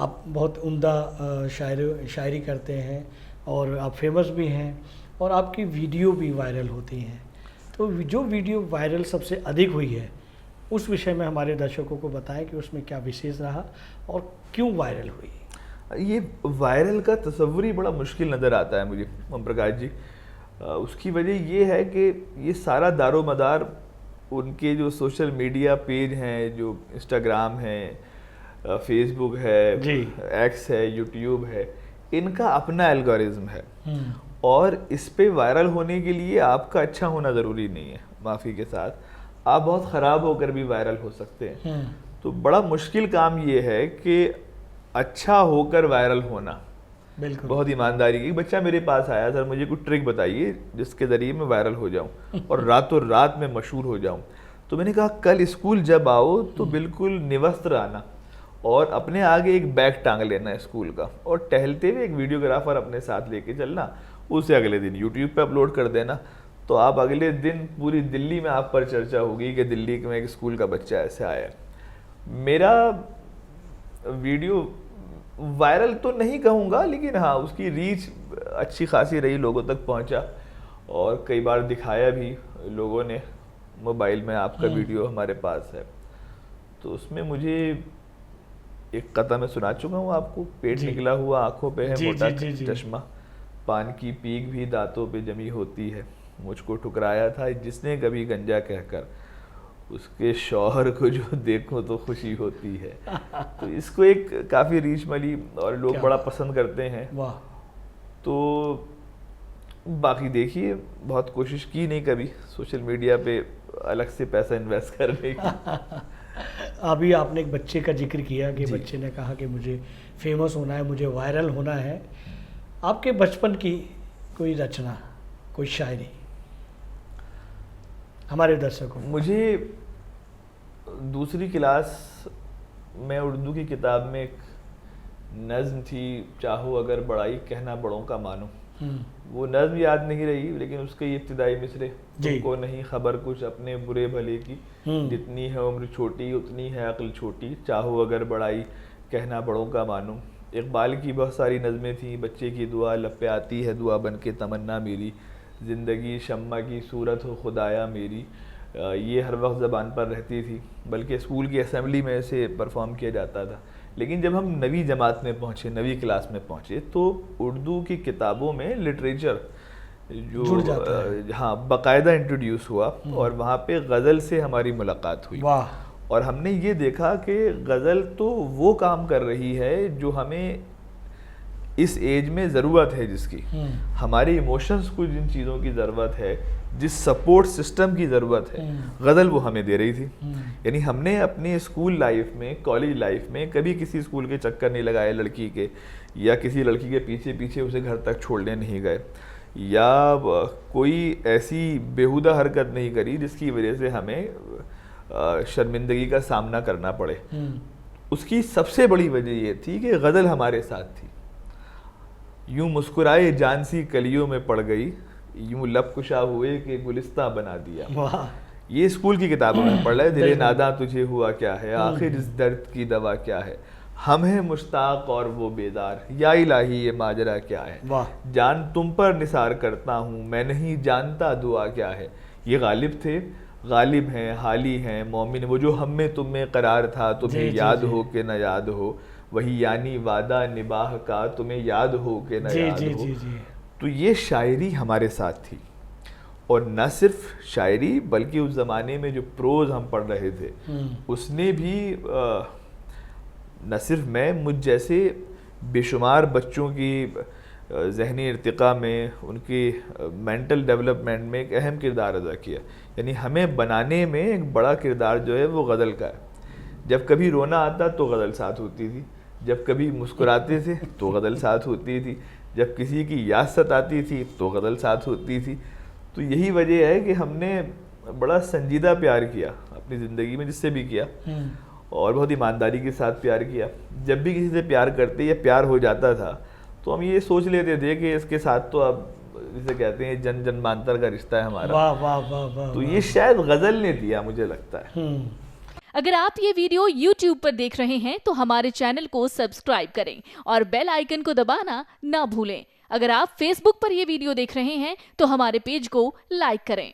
आप बहुत उम्दा शायरी करते हैं और आप फेमस भी हैं और आपकी वीडियो भी वायरल होती हैं। तो जो वीडियो वायरल सबसे अधिक हुई है उस विषय में हमारे दर्शकों को बताएं कि उसमें क्या विशेष रहा और क्यों वायरल हुई। ये वायरल का तस्वुर ही बड़ा मुश्किल नज़र आता है मुझे ओम प्रकाश जी। उसकी वजह ये है कि ये सारा दारोमदार उनके जो सोशल मीडिया पेज हैं, जो इंस्टाग्राम है, फेसबुक है, एक्स है, यूट्यूब है, इनका अपना एल्गोरिज्म है और इस पे वायरल होने के लिए आपका अच्छा होना ज़रूरी नहीं है। माफ़ी के साथ आप बहुत ख़राब होकर भी वायरल हो सकते हैं। तो बड़ा मुश्किल काम ये है कि अच्छा होकर वायरल होना। बिल्कुल। बहुत ईमानदारी की बच्चा मेरे पास आया, सर मुझे कुछ ट्रिक बताइए जिसके ज़रिए मैं वायरल हो जाऊं और रातों रात में मशहूर हो जाऊं। तो मैंने कहा कल स्कूल जब आओ तो बिल्कुल निवस्त्र आना और अपने आगे एक बैग टांग लेना स्कूल का और टहलते हुए एक वीडियोग्राफर अपने साथ लेके चलना, उसे अगले दिन यूट्यूब पे अपलोड कर देना। तो आप अगले दिन पूरी दिल्ली में आप पर चर्चा होगी कि दिल्ली में एक स्कूल का बच्चा ऐसे आया। मेरा वीडियो वायरल तो नहीं कहूँगा, लेकिन हाँ उसकी रीच अच्छी खासी रही, लोगों तक पहुँचा और कई बार दिखाया भी लोगों ने, मोबाइल में आपका वीडियो हमारे पास है। तो उसमें मुझे एक कथा मैं सुना चुका हूँ आपको, पेट निकला हुआ आंखों पे है मोटा चश्मा, पान की पीक भी दांतों पे जमी होती है, मुझको ठुकराया था जिसने कभी गंजा कहकर, उसके शौहर को जो देखो तो खुशी होती है। तो इसको एक काफ़ी रीच मिली और लोग बड़ा पसंद करते हैं। वाह। तो बाकी देखिए, बहुत कोशिश की नहीं कभी सोशल मीडिया पे अलग से पैसा इन्वेस्ट करने की। अभी आपने एक बच्चे का जिक्र किया कि बच्चे ने कहा कि मुझे फेमस होना है, मुझे वायरल होना है। आपके बचपन की कोई रचना, कोई शायरी हमारे दर्शकों। मुझे दूसरी क्लास में उर्दू की किताब में एक नज़्म थी, चाहो अगर बड़ाई कहना बड़ों का मानो। वो नज़्म याद नहीं रही, लेकिन उसके ये इब्तिदाई मिसरे, तुमको नहीं खबर कुछ अपने बुरे भले की, जितनी है उम्र छोटी उतनी है अक्ल छोटी, चाहो अगर बड़ाई कहना बड़ों का मानो। इकबाल की बहुत सारी नज़में थी, बच्चे की दुआ लब पे आती है दुआ बन के तमन्ना मेरी, ज़िंदगी शम्मा की सूरत हो खुदाया मेरी, ये हर वक्त ज़बान पर रहती थी, बल्कि स्कूल की असेंबली में इसे परफॉर्म किया जाता था। लेकिन जब हम नवी जमात में पहुँचे, नवी क्लास में पहुँचे, तो उर्दू की किताबों में लिटरेचर जो हाँ बाकायदा इंट्रोड्यूस हुआ और वहाँ पे गज़ल से हमारी मुलाकात हुई। और हमने ये देखा कि गज़ल तो वो काम कर रही है जो हमें इस एज में ज़रूरत है, जिसकी हमारे इमोशंस को जिन चीज़ों की ज़रूरत है, जिस सपोर्ट सिस्टम की ज़रूरत है, गज़ल वो हमें दे रही थी। यानी हमने अपने स्कूल लाइफ में, कॉलेज लाइफ में कभी किसी स्कूल के चक्कर नहीं लगाए लड़की के, या किसी लड़की के पीछे पीछे उसे घर तक छोड़ने नहीं गए, या कोई ऐसी बेहुदा हरकत नहीं करी जिसकी वजह से हमें शर्मिंदगी का सामना करना पड़े। उसकी सबसे बड़ी वजह ये थी कि गज़ल हमारे साथ थी। यूं मुस्कुराए जानसी कलियों में पड़ गई, यूं लब कुशा हुए कि गुलिस्तां बना दिया। ये स्कूल की किताबों में पढ़ रहे, दिले नादा तुझे हुआ क्या है, आखिर इस दर्द की दवा क्या है, हम हैं मुश्ताक और वो बेदार, या इलाही ये माजरा क्या है, जान तुम पर निसार करता हूँ मैं नहीं जानता दुआ क्या है। ये गालिब थे, गालिब हैं, हाली हैं, मोमिन, वो जो हम में तुम में करार था, तुम्हें याद हो कि न याद हो, वही यानी वादा निबाह का, तुम्हें याद हो कि न याद हो। तो ये शायरी हमारे साथ थी, और न सिर्फ शायरी बल्कि उस ज़माने में जो प्रोज हम पढ़ रहे थे उसने भी न सिर्फ मैं, मुझ जैसे बेशुमार बच्चों की ज़हनी इर्तिक़ा में, उनकी मेंटल डेवलपमेंट में एक अहम किरदार अदा किया। यानी हमें बनाने में एक बड़ा किरदार जो है वो गज़ल का है। जब कभी रोना आता तो गज़ल साथ होती थी, जब कभी मुस्कुराते थे तो गज़ल साथ होती थी, जब किसी की याद सताती थी तो गज़ल साथ होती थी। तो यही वजह है कि हमने बड़ा संजीदा प्यार किया अपनी ज़िंदगी में, जिससे भी किया, और बहुत ईमानदारी के साथ प्यार किया। जब भी किसी से प्यार करते या प्यार हो जाता था तो हम ये सोच लेते थे कि इसके साथ तो अब जिसे कहते हैं जन जन्मांतर का रिश्ता है हमारा। वाह वाह वाह वाह। तो ये शायद गज़ल ने दिया, मुझे लगता है। अगर आप ये वीडियो YouTube पर देख रहे हैं तो हमारे चैनल को सब्सक्राइब करें और बेल आइकन को दबाना ना भूलें। अगर आप Facebook पर ये वीडियो देख रहे हैं तो हमारे पेज को लाइक करें।